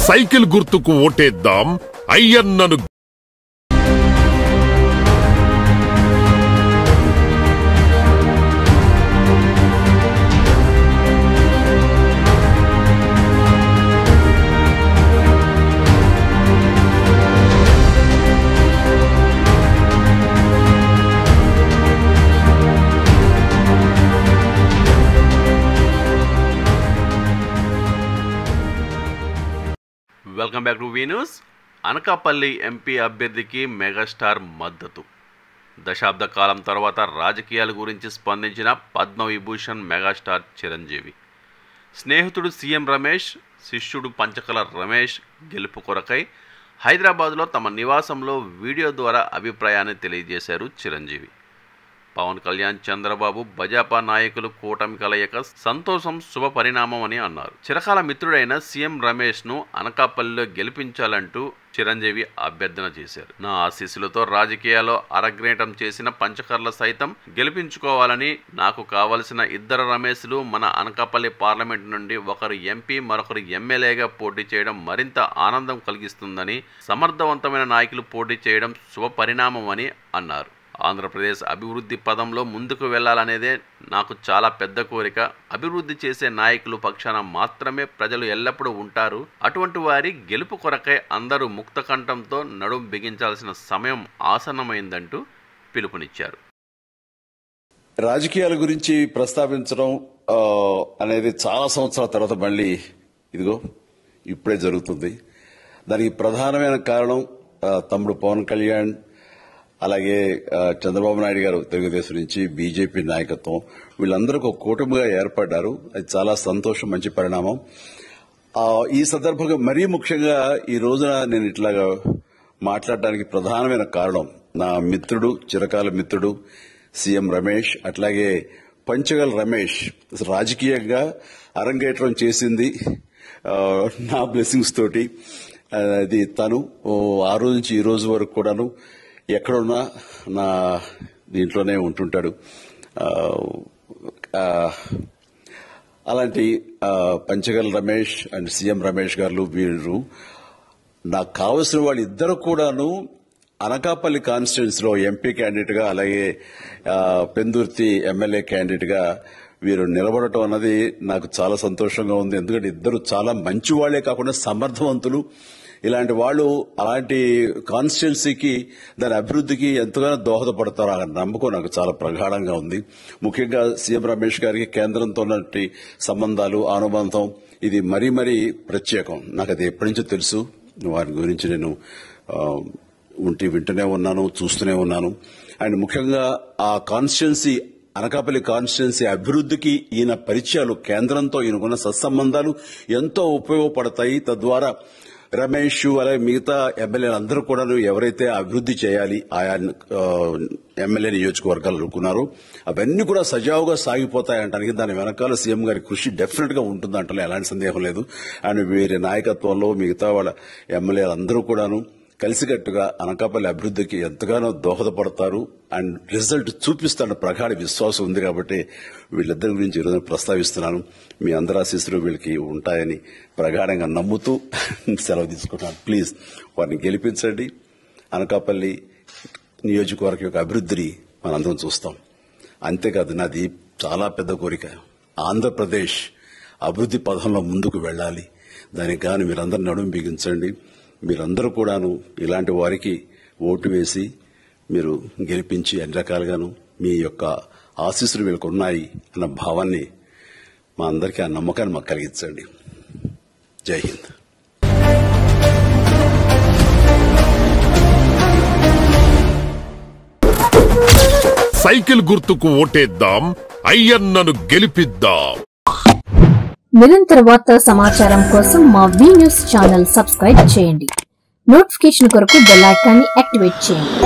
Cycle గుర్తుకు ఓటేద్దాం అయ్యన్నను. Welcome back to V news. Anakapalli MP అభ్యర్థికి మెగాస్టార్ మద్దతు. దశాబ్ద కాలం తర్వాత రాజకీయాల గురించి స్పందించిన పద్మవిభూషణ్ మెగాస్టార్ చిరంజీవి. స్నేహితుడు సీఎం రమేష్, శిష్యుడు పంచకల రమేష్ గెలుపు కొరకై హైదరాబాద్లో తమ నివాసంలో వీడియో ద్వారా అభిప్రాయాన్ని తెలియజేశారు చిరంజీవి. పవన్ కళ్యాణ్, చంద్రబాబు, భాజపా నాయకులు కూటమి కలయిక సంతోషం, శుభ పరిణామం అని అన్నారు. చిరకాల మిత్రుడైన సీఎం రమేష్ను అనకాపల్లిలో గెలిపించాలంటూ చిరంజీవి అభ్యర్థన చేశారు. నా ఆశీస్సులతో రాజకీయాల్లో అరగ్రేటం చేసిన పంచకర్ల సైతం గెలిపించుకోవాలని, నాకు కావలసిన ఇద్దరు రమేష్లు మన అనకాపల్లి పార్లమెంట్ నుండి ఒకరు ఎంపీ, మరొకరు ఎమ్మెల్యేగా పోటీ చేయడం మరింత ఆనందం కలిగిస్తుందని, సమర్థవంతమైన నాయకులు పోటీ చేయడం శుభ పరిణామం అని అన్నారు. ఆంధ్రప్రదేశ్ అభివృద్ధి పదంలో ముందుకు వెళ్లాలనేదే నాకు చాలా పెద్ద కోరిక. అభివృద్ధి చేసే నాయకులు పక్షాన మాత్రమే ప్రజలు ఎల్లప్పుడూ ఉంటారు. అటువంటి వారి గెలుపు కొరకై అందరూ ముక్తకంఠంతో నడుం బిగించాల్సిన సమయం ఆసన్నమైందంటూ పిలుపునిచ్చారు. రాజకీయాల గురించి ప్రస్తావించడం అనేది చాలా సంవత్సరాల తర్వాత మళ్ళీ ఇదిగో ఇప్పుడే జరుగుతుంది. దానికి ప్రధానమైన కారణం తమ్ముడు పవన్ కళ్యాణ్, అలాగే చంద్రబాబు నాయుడు గారు తెలుగుదేశం నుంచి, బీజేపీ నాయకత్వం, వీళ్ళందరూ ఒక కూటమిగా ఏర్పడ్డారు. అది చాలా సంతోషం, మంచి పరిణామం. ఈ సందర్భంగా మరీ ముఖ్యంగా ఈ రోజున నేను ఇట్లాగా మాట్లాడడానికి ప్రధానమైన కారణం నా మిత్రుడు, చిరకాల మిత్రుడు సీఎం రమేష్, అట్లాగే పంచగల రమేష్ రాజకీయంగా అరంగేట్రం చేసింది నా బ్లెస్సింగ్స్ తోటి. అది తను ఆ రోజు నుంచి ఈ రోజు వరకు కూడాను ఎక్కడున్నా నా దీంట్లోనే ఉంటుంటాడు. అలాంటి పంచగల రమేష్ అండ్ సీఎం రమేష్ గారు వీరు నాకు కావలసిన వాళ్ళు ఇద్దరు కూడాను అనకాపల్లి కాన్స్టిట్యున్సీలో ఎంపీ క్యాండిడేట్ గా, అలాగే పెందుర్తి ఎమ్మెల్యే క్యాండిడేట్ గా వీరు నిలబడటం అన్నది నాకు చాలా సంతోషంగా ఉంది. ఎందుకంటే ఇద్దరు చాలా మంచి వాళ్లే కాకుండా సమర్థవంతులు. ఇలాంటి వాళ్ళు అలాంటి కాన్స్టిట్యున్సీకి, దాని అభివృద్ధికి ఎంతగానో దోహదపడతారు అనే నమ్మకం నాకు చాలా ప్రగాఢంగా ఉంది. ముఖ్యంగా సీఎం రమేష్ గారికి కేంద్రంతో ఉన్నటువంటి సంబంధాలు, అనుబంధం ఇది మరీ మరీ ప్రత్యేకం. నాకు అది ఎప్పటి నుంచో తెలుసు. వారి గురించి నేను వింటూనే ఉన్నాను, చూస్తూనే ఉన్నాను. అండ్ ముఖ్యంగా ఆ కాన్స్టిట్యున్సీ, అనకాపల్లి కాన్స్టిట్యున్సీ అభివృద్ధికి ఈయన పరిచయాలు, కేంద్రంతో ఈయనకున్న సత్సంబంధాలు ఎంతో ఉపయోగపడతాయి. తద్వారా రమేష్ అలాగే మిగతా ఎమ్మెల్యేలు అందరూ కూడా ఎవరైతే అభివృద్ది చేయాలి ఆయా ఎమ్మెల్యే నియోజకవర్గాలు అనుకున్నారో అవన్నీ కూడా సజావుగా సాగిపోతాయంటానికి దాని వెనకాల సీఎం గారి కృషి డెఫినెట్ గా ఉంటుందంటే ఎలాంటి సందేహం లేదు. అండ్ వీరి నాయకత్వంలో మిగతా వాళ్ళ ఎమ్మెల్యేలు అందరూ కూడాను కలిసికట్టుగా అనకాపల్లి అభివృద్ధికి ఎంతగానో దోహదపడతారు అండ్ రిజల్ట్ చూపిస్తారన్న ప్రగాఢ విశ్వాసం ఉంది. కాబట్టి వీళ్ళిద్దరి గురించి ఈరోజు ప్రస్తావిస్తున్నాను. మీ అందరి ఆశీస్సులు వీళ్ళకి ఉంటాయని ప్రగాఢంగా నమ్ముతూ సెలవు తీసుకుంటున్నాను. ప్లీజ్ వారిని గెలిపించండి. అనకాపల్లి నియోజకవర్గం యొక్క అభివృద్ధిని మనందరం చూస్తాం. అంతేకాదు నాది చాలా పెద్ద కోరిక, ఆంధ్రప్రదేశ్ అభివృద్ధి పథంలో ముందుకు వెళ్లాలి. దానికి గాను మీరందరూ నడుం బిగించండి. మీరందరూ కూడాను ఇలాంటి వారికి ఓటు వేసి మీరు గెలిపించి అన్ని రకాలుగాను మీ యొక్క ఆశీస్సులు వీళ్ళకు ఉన్నాయి అన్న భావాన్ని మా అందరికీ, ఆ నమ్మకాన్ని మాకు కలిగించండి. జై హింద్. సైకిల్ గుర్తుకు ఓటేద్దాం అయ్యన్నను గెలిపిద్దాం. నిరంతర వార్తా సమాచారం కోసం మా వి న్యూస్ ఛానల్ సబ్స్క్రైబ్ చేయండి. నోటిఫికేషన్ కొరకు బెల్ ఐకాన్ ని యాక్టివేట్ చేయండి.